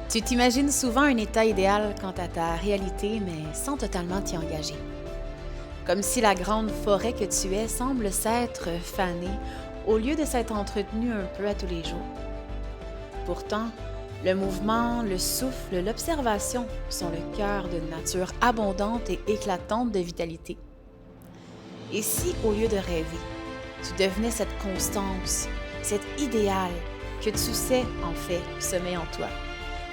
Tu t'imagines souvent un état idéal quant à ta réalité, mais sans totalement t'y engager. Comme si la grande forêt que tu es semble s'être fanée au lieu de s'être entretenue un peu à tous les jours. Pourtant, le mouvement, le souffle, l'observation sont le cœur d'une nature abondante et éclatante de vitalité. Et si, au lieu de rêver, tu devenais cette constance, cet idéal que tu sais, en fait, sommeille en toi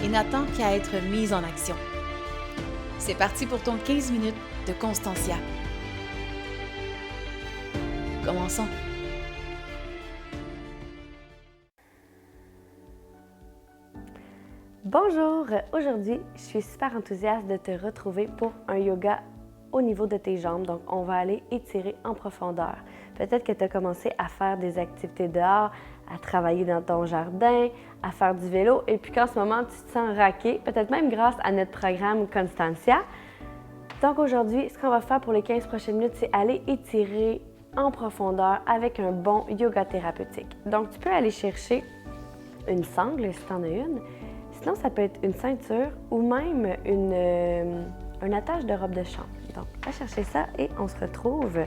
et n'attend qu'à être mise en action. C'est parti pour ton 15 minutes de Constancia. Commençons. Bonjour! Aujourd'hui, je suis super enthousiaste de te retrouver pour un yoga au niveau de tes jambes. Donc, on va aller étirer en profondeur. Peut-être que tu as commencé à faire des activités dehors, à travailler dans ton jardin, à faire du vélo et puis qu'en ce moment, tu te sens raqué, peut-être même grâce à notre programme Constancia. Donc aujourd'hui, ce qu'on va faire pour les 15 prochaines minutes, c'est aller étirer en profondeur avec un bon yoga thérapeutique. Donc, tu peux aller chercher une sangle si tu en as une. Sinon, ça peut être une ceinture ou même un attache de robe de chambre. Donc, va chercher ça et on se retrouve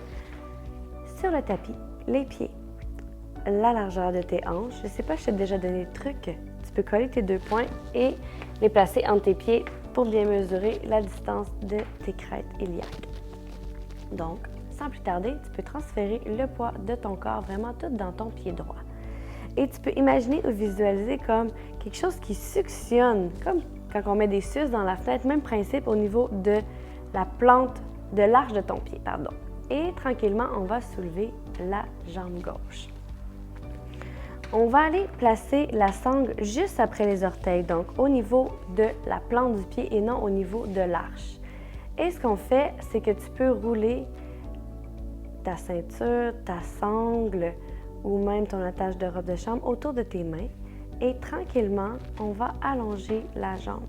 sur le tapis, les pieds, la largeur de tes hanches. Je ne sais pas si je t'ai déjà donné le truc. Tu peux coller tes deux poings et les placer entre tes pieds pour bien mesurer la distance de tes crêtes iliaques. Donc, sans plus tarder, tu peux transférer le poids de ton corps vraiment tout dans ton pied droit. Et tu peux imaginer ou visualiser comme quelque chose qui suctionne, comme quand on met des suces dans la fenêtre, même principe au niveau de la plante, de l'arche de ton pied, pardon. Et tranquillement, on va soulever la jambe gauche. On va aller placer la sangle juste après les orteils, donc au niveau de la plante du pied et non au niveau de l'arche. Et ce qu'on fait, c'est que tu peux rouler ta ceinture, ta sangle ou même ton attache de robe de chambre autour de tes mains et tranquillement, on va allonger la jambe.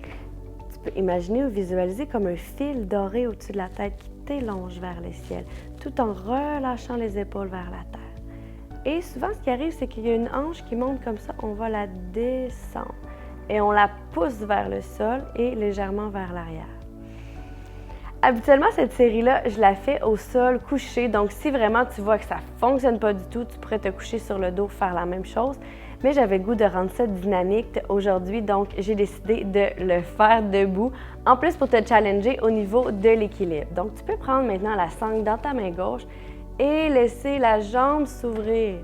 Tu peux imaginer ou visualiser comme un fil doré au-dessus de la tête qui t'élonge vers le ciel, tout en relâchant les épaules vers la terre. Et souvent, ce qui arrive, c'est qu'il y a une hanche qui monte comme ça, on va la descendre et on la pousse vers le sol et légèrement vers l'arrière. Habituellement, cette série-là, je la fais au sol, couché. Donc, si vraiment tu vois que ça ne fonctionne pas du tout, tu pourrais te coucher sur le dos, faire la même chose. Mais j'avais le goût de rendre ça dynamique aujourd'hui, donc j'ai décidé de le faire debout. En plus, pour te challenger au niveau de l'équilibre. Donc, tu peux prendre maintenant la sangle dans ta main gauche et laisser la jambe s'ouvrir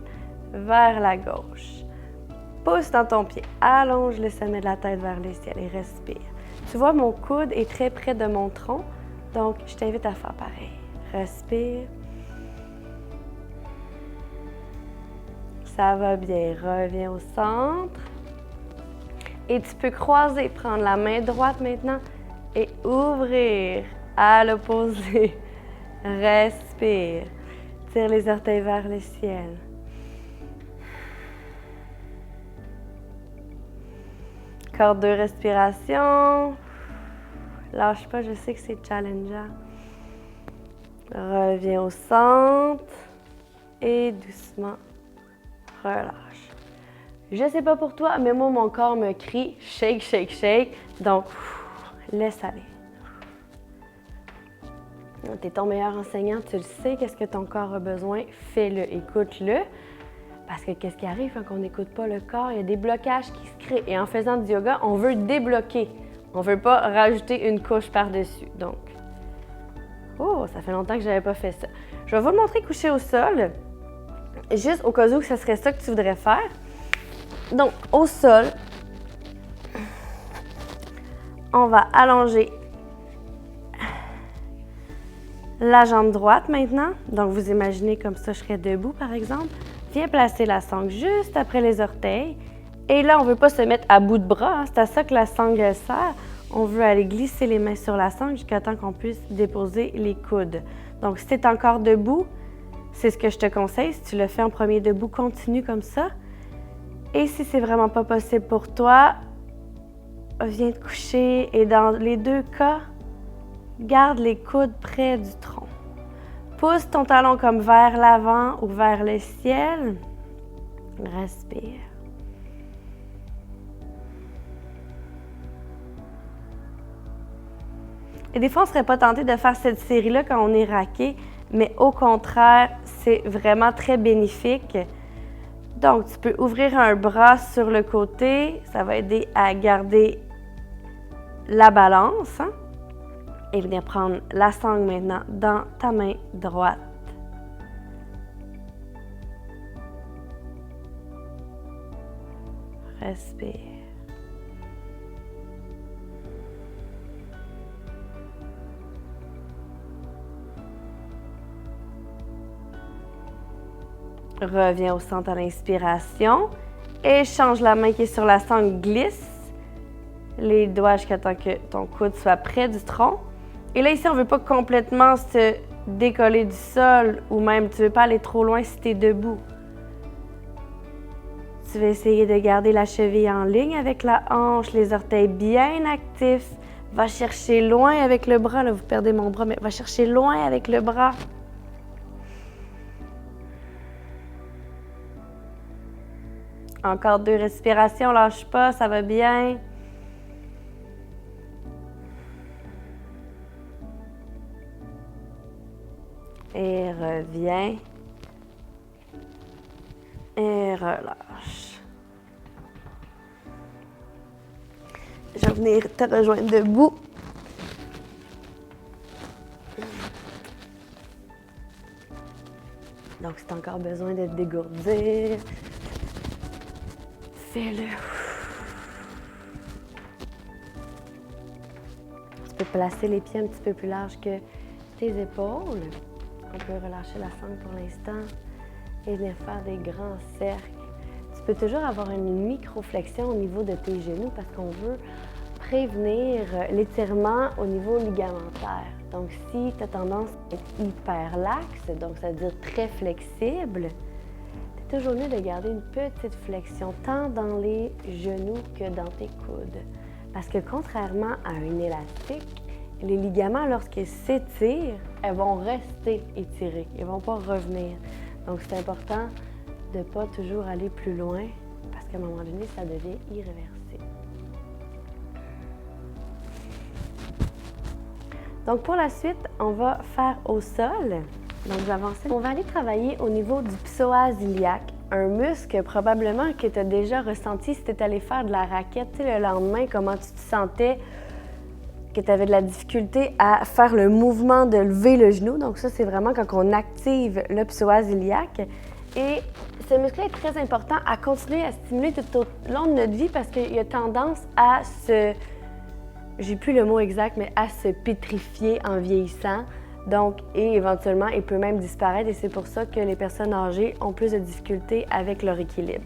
vers la gauche. Pousse dans ton pied, allonge le sommet de la tête vers le ciel et respire. Tu vois, mon coude est très près de mon tronc. Donc, je t'invite à faire pareil. Respire. Ça va bien. Reviens au centre. Et tu peux croiser, prendre la main droite maintenant et ouvrir à l'opposé. Respire. Tire les orteils vers le ciel. Encore 2 respirations. Lâche pas, je sais que c'est challengeant. Reviens au centre et doucement relâche. Je sais pas pour toi, mais moi, mon corps me crie shake, shake, shake. Donc, laisse aller. Tu es ton meilleur enseignant, tu le sais, qu'est-ce que ton corps a besoin, fais-le, écoute-le. Parce que qu'est-ce qui arrive quand on n'écoute pas le corps? Il y a des blocages qui se créent. Et en faisant du yoga, on veut débloquer. On ne veut pas rajouter une couche par-dessus. Donc, ça fait longtemps que je n'avais pas fait ça. Je vais vous le montrer couché au sol, juste au cas où ce serait ça que tu voudrais faire. Donc, au sol, on va allonger la jambe droite maintenant. Donc, vous imaginez comme ça, je serais debout, par exemple. Viens placer la sangle juste après les orteils. Et là, on ne veut pas se mettre à bout de bras. C'est à ça que la sangle sert. On veut aller glisser les mains sur la sangle jusqu'à temps qu'on puisse déposer les coudes. Donc, si tu es encore debout, c'est ce que je te conseille. Si tu le fais en premier debout, continue comme ça. Et si c'est vraiment pas possible pour toi, viens te coucher. Et dans les deux cas, garde les coudes près du tronc. Pousse ton talon comme vers l'avant ou vers le ciel. Respire. Et des fois, on ne serait pas tenté de faire cette série-là quand on est raqué, mais au contraire, c'est vraiment très bénéfique. Donc, tu peux ouvrir un bras sur le côté, ça va aider à garder la balance, hein? Et venir prendre la sangle maintenant dans ta main droite. Respire. Reviens au centre à l'inspiration. Échange la main qui est sur la sangle, glisse les doigts jusqu'à temps que ton coude soit près du tronc. Et là, ici, on ne veut pas complètement se décoller du sol ou même tu ne veux pas aller trop loin si tu es debout. Tu vas essayer de garder la cheville en ligne avec la hanche, les orteils bien actifs. Va chercher loin avec le bras. Là, vous perdez mon bras, mais va chercher loin avec le bras. Encore 2 respirations, lâche pas, ça va bien. Et reviens. Et relâche. Je vais venir te rejoindre debout. Donc, si tu as encore besoin de te dégourdir, fais-le. Tu peux placer les pieds un petit peu plus larges que tes épaules. On peut relâcher la sangle pour l'instant et venir faire des grands cercles. Tu peux toujours avoir une micro-flexion au niveau de tes genoux parce qu'on veut prévenir l'étirement au niveau ligamentaire. Donc, si tu as tendance à être hyper laxe, donc ça veut dire très flexible, tu es toujours mieux de garder une petite flexion tant dans les genoux que dans tes coudes. Parce que contrairement à un élastique, les ligaments, lorsqu'ils s'étirent, elles vont rester étirées. Ils ne vont pas revenir. Donc, c'est important de ne pas toujours aller plus loin parce qu'à un moment donné, ça devient irréversible. Donc, pour la suite, on va faire au sol. Donc, j'avance. On va aller travailler au niveau du psoas iliaque, un muscle probablement que tu as déjà ressenti si tu es allé faire de la raquette. Tu sais, le lendemain, comment tu te sentais, que tu avais de la difficulté à faire le mouvement de lever le genou. Donc, ça, c'est vraiment quand on active le psoas iliaque. Et ce muscle est très important à continuer à stimuler tout au long de notre vie parce qu'il a tendance à se... J'ai plus le mot exact, mais à se pétrifier en vieillissant. Donc, et éventuellement, il peut même disparaître et c'est pour ça que les personnes âgées ont plus de difficultés avec leur équilibre.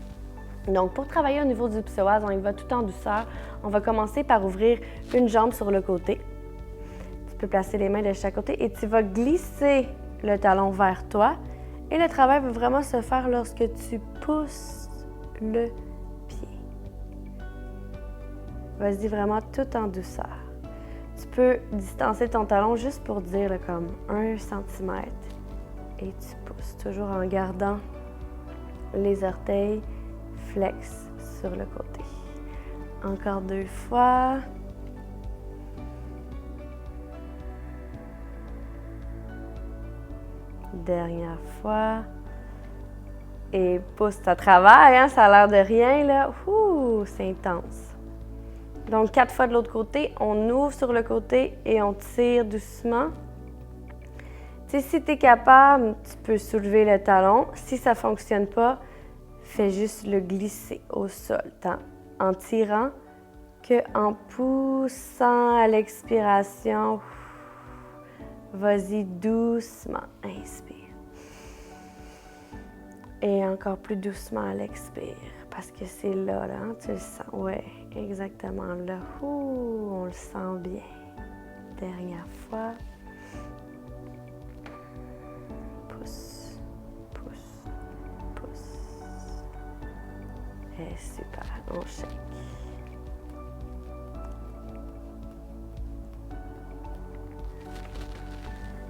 Donc, pour travailler au niveau du psoas, on y va tout en douceur. On va commencer par ouvrir une jambe sur le côté. Tu peux placer les mains de chaque côté et tu vas glisser le talon vers toi. Et le travail va vraiment se faire lorsque tu pousses le pied. Vas-y vraiment tout en douceur. Tu peux distancer ton talon juste pour dire là, comme 1 cm et tu pousses toujours en gardant les orteils flex sur le côté. Encore 2 fois. Dernière fois. Et pousse ta travail, hein? Ça a l'air de rien là. Ouh, c'est intense. Donc, 4 fois de l'autre côté, on ouvre sur le côté et on tire doucement. Tu sais, si tu es capable, tu peux soulever le talon. Si ça ne fonctionne pas, fais juste le glisser au sol, tant en tirant qu'en poussant à l'expiration. Vas-y doucement, inspire. Et encore plus doucement à l'expire. Parce que c'est là, hein, tu le sens. Ouais, exactement là. Ouh, on le sent bien. Dernière fois. Pousse, pousse, pousse. Et super, on shake.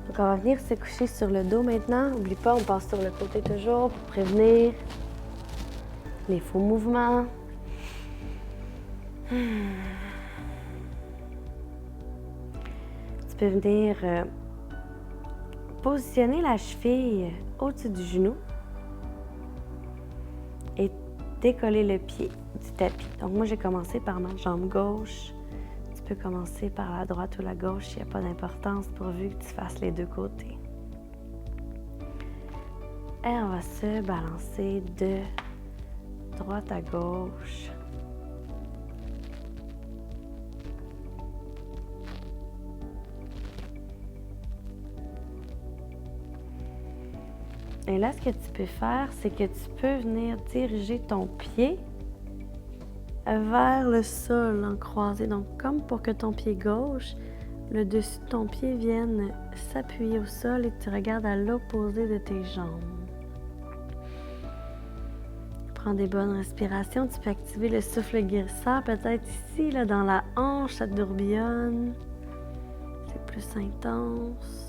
Donc, on va venir se coucher sur le dos maintenant. N'oublie pas, on passe sur le côté toujours pour prévenir les faux mouvements. Tu peux venir positionner la cheville au-dessus du genou et décoller le pied du tapis. Donc moi, j'ai commencé par ma jambe gauche. Tu peux commencer par la droite ou la gauche, il n'y a pas d'importance pourvu que tu fasses les deux côtés. Et on va se balancer de droite à gauche. Et là, ce que tu peux faire, c'est que tu peux venir diriger ton pied vers le sol en croisé. Donc, comme pour que ton pied gauche, le dessus de ton pied vienne s'appuyer au sol et que tu regardes à l'opposé de tes jambes. Prends des bonnes respirations. Tu peux activer le souffle guérisseur, peut-être ici, là, dans la hanche, ça tourbillonne. C'est plus intense.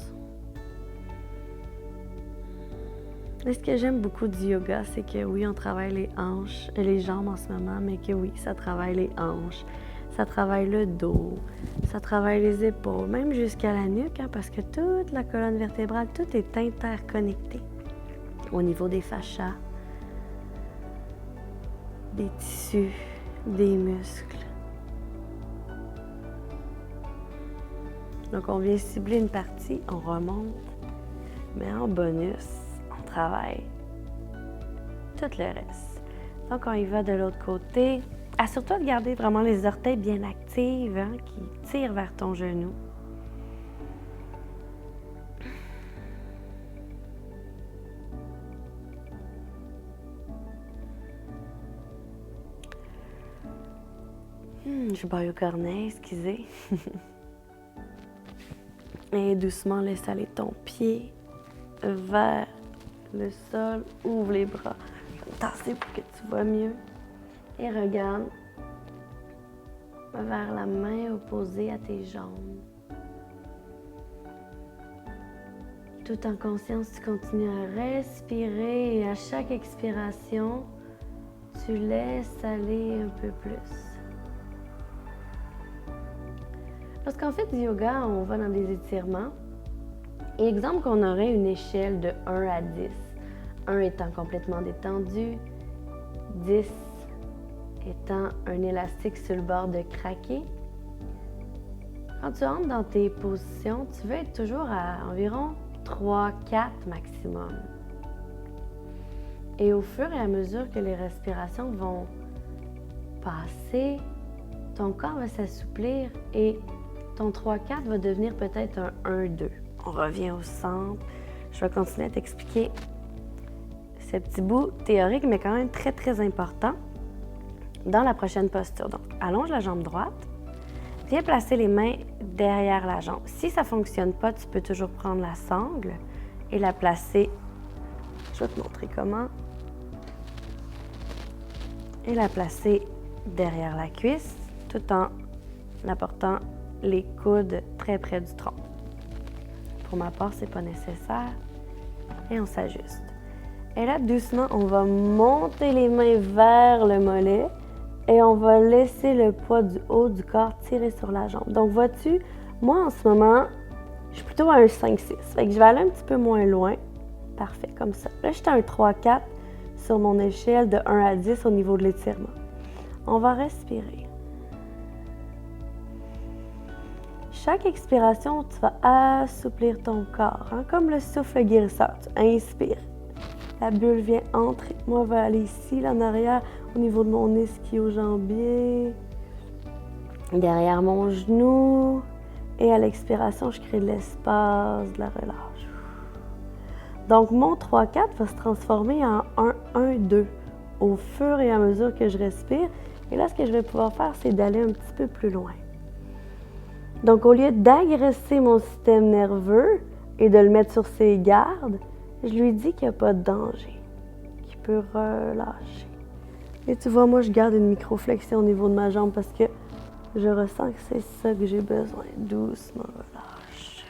Et ce que j'aime beaucoup du yoga, c'est que oui, on travaille les hanches et les jambes en ce moment, mais que oui, ça travaille les hanches, ça travaille le dos, ça travaille les épaules, même jusqu'à la nuque, hein, parce que toute la colonne vertébrale, tout est interconnecté au niveau des fascias, des tissus, des muscles. Donc, on vient cibler une partie, on remonte, mais en bonus, on travaille tout le reste. Donc, on y va de l'autre côté. Assure-toi de garder vraiment les orteils bien actifs, hein, qui tirent vers ton genou. Je baille au cornet, excusez. Et doucement, laisse aller ton pied vers le sol. Ouvre les bras. Tasser pour que tu vois mieux. Et regarde vers la main opposée à tes jambes. Tout en conscience, tu continues à respirer et à chaque expiration, tu laisses aller un peu plus. Lorsqu'on fait du yoga, on va dans des étirements. Et exemple qu'on aurait une échelle de 1 à 10. 1 étant complètement détendu, 10 étant un élastique sur le bord de craquer. Quand tu entres dans tes positions, tu veux être toujours à environ 3-4 maximum. Et au fur et à mesure que les respirations vont passer, ton corps va s'assouplir et ton 3-4 va devenir peut-être un 1-2. On revient au centre. Je vais continuer à t'expliquer ce petit bout théorique, mais quand même très, très important dans la prochaine posture. Donc, allonge la jambe droite. Viens placer les mains derrière la jambe. Si ça ne fonctionne pas, tu peux toujours prendre la sangle et la placer. Je vais te montrer comment. Et la placer derrière la cuisse, tout en apportant les coudes très près du tronc. Pour ma part, c'est pas nécessaire. Et on s'ajuste. Et là, doucement, on va monter les mains vers le mollet et on va laisser le poids du haut du corps tirer sur la jambe. Donc, vois-tu, moi, en ce moment, je suis plutôt à un 5-6. Fait que je vais aller un petit peu moins loin. Parfait, comme ça. Là, j'étais à un 3-4 sur mon échelle de 1 à 10 au niveau de l'étirement. On va respirer. Chaque expiration, tu vas assouplir ton corps, hein, comme le souffle guérisseur. Tu inspires. La bulle vient entrer. Moi, je vais aller ici, là, en arrière, au niveau de mon ischio-jambier, derrière mon genou. Et à l'expiration, je crée de l'espace, de la relâche. Donc, mon 3-4 va se transformer en 1-1-2 au fur et à mesure que je respire. Et là, ce que je vais pouvoir faire, c'est d'aller un petit peu plus loin. Donc, au lieu d'agresser mon système nerveux et de le mettre sur ses gardes, je lui dis qu'il n'y a pas de danger, qu'il peut relâcher. Et tu vois, moi, je garde une micro-flexion au niveau de ma jambe parce que je ressens que c'est ça que j'ai besoin. Doucement, relâche.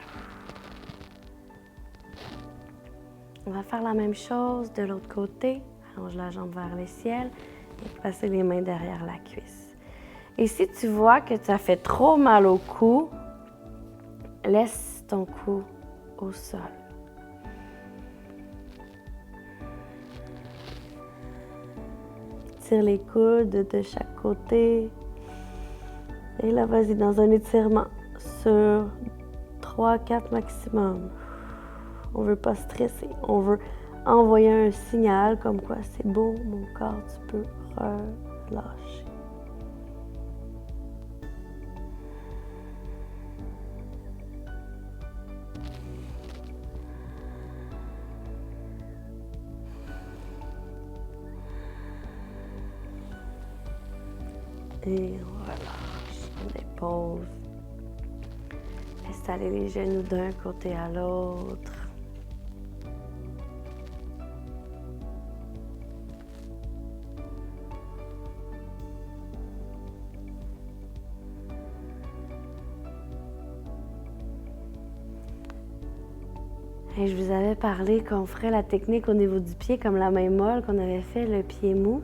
On va faire la même chose de l'autre côté. Allonge la jambe vers le ciel et passer les mains derrière la cuisse. Et si tu vois que ça fait trop mal au cou, laisse ton cou au sol. Tire les coudes de chaque côté. Et là, vas-y dans un étirement sur 3-4 maximum. On veut pas stresser. On veut envoyer un signal comme quoi c'est beau, mon corps, tu peux relâcher. Et on relâche, on dépose. Installer les genoux d'un côté à l'autre. Et je vous avais parlé qu'on ferait la technique au niveau du pied comme la main molle qu'on avait fait le pied mou.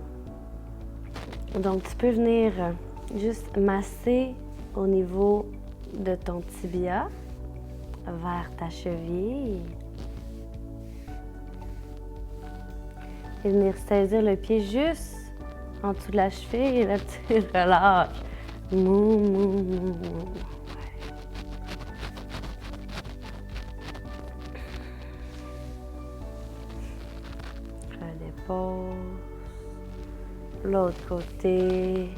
Donc, tu peux venir juste masser au niveau de ton tibia vers ta cheville et venir saisir le pied juste en dessous de la cheville et là, tu relâches. Mou, mou, mou, mou. Redépose. L'autre côté.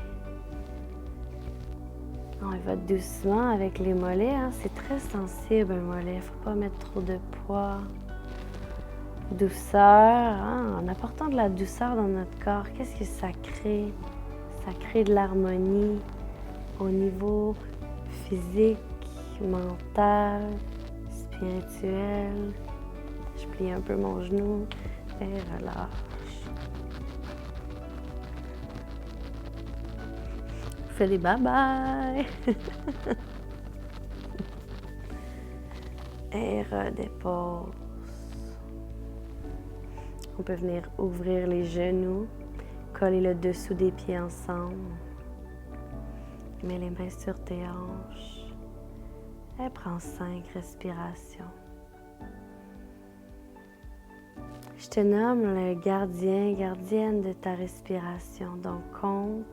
On va doucement avec les mollets. Hein? C'est très sensible un mollet. Il ne faut pas mettre trop de poids. Douceur. Hein? En apportant de la douceur dans notre corps, qu'est-ce que ça crée? Ça crée de l'harmonie au niveau physique, mental, spirituel. Je plie un peu mon genou et relâche. Fais des bye-bye! Et redépose. On peut venir ouvrir les genoux, coller le dessous des pieds ensemble. Mets les mains sur tes hanches. Et prends 5 respirations. Je te nomme le gardien, gardienne de ta respiration. Donc, compte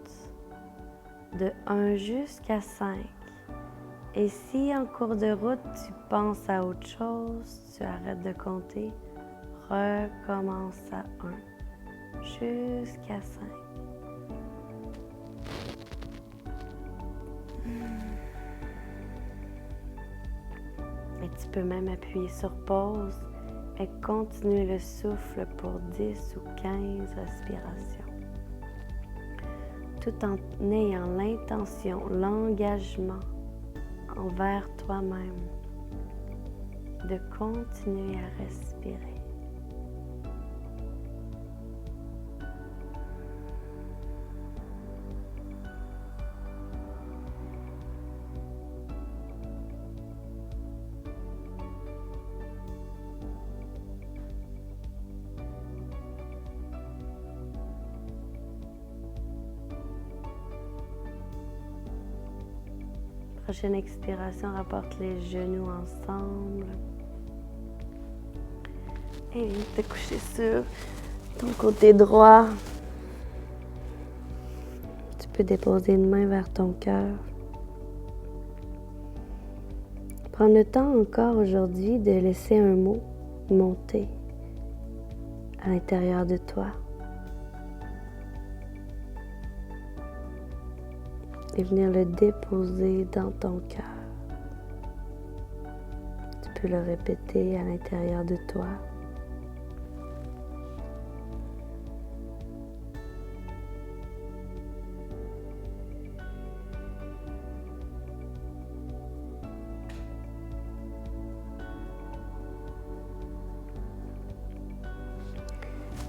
de 1 jusqu'à 5. Et si en cours de route, tu penses à autre chose, tu arrêtes de compter, recommence à 1 jusqu'à 5. Et tu peux même appuyer sur pause et continuer le souffle pour 10 ou 15 respirations. Tout en ayant l'intention, l'engagement envers toi-même de continuer à respirer. Prochaine expiration, rapporte les genoux ensemble. Et viens te coucher sur ton côté droit. Tu peux déposer une main vers ton cœur. Prends le temps encore aujourd'hui de laisser un mot monter à l'intérieur de toi. Et venir le déposer dans ton cœur. Tu peux le répéter à l'intérieur de toi.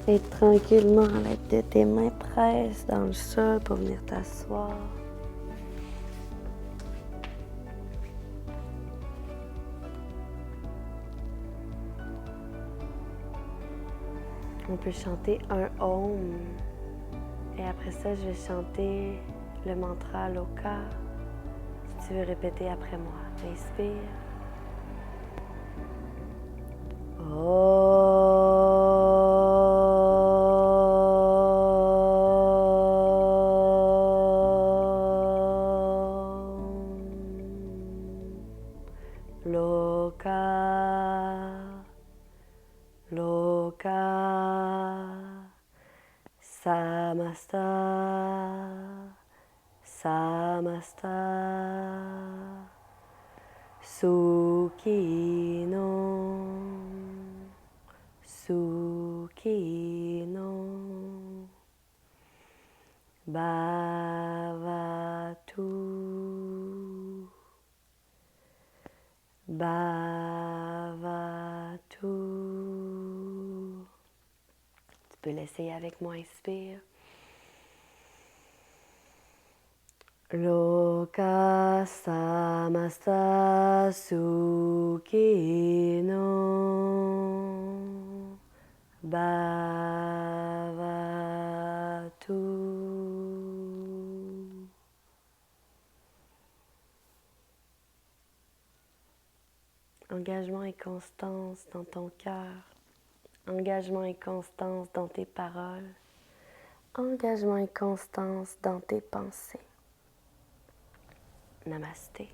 Et tranquillement, à l'aide de tes mains, presse dans le sol pour venir t'asseoir. On peut chanter un Om. Et après ça, je vais chanter le mantra Loka. Si tu veux répéter après moi. Inspire. Loka, Loka, Samasta, Samasta, Sukino, Sukino, Bhavatu, Bhavatu. Tu peux l'essayer avec moi, inspire. Loka samasta sukhino bhavatu. Engagement et constance dans ton cœur. Engagement et constance dans tes paroles. Engagement et constance dans tes pensées. Namasté.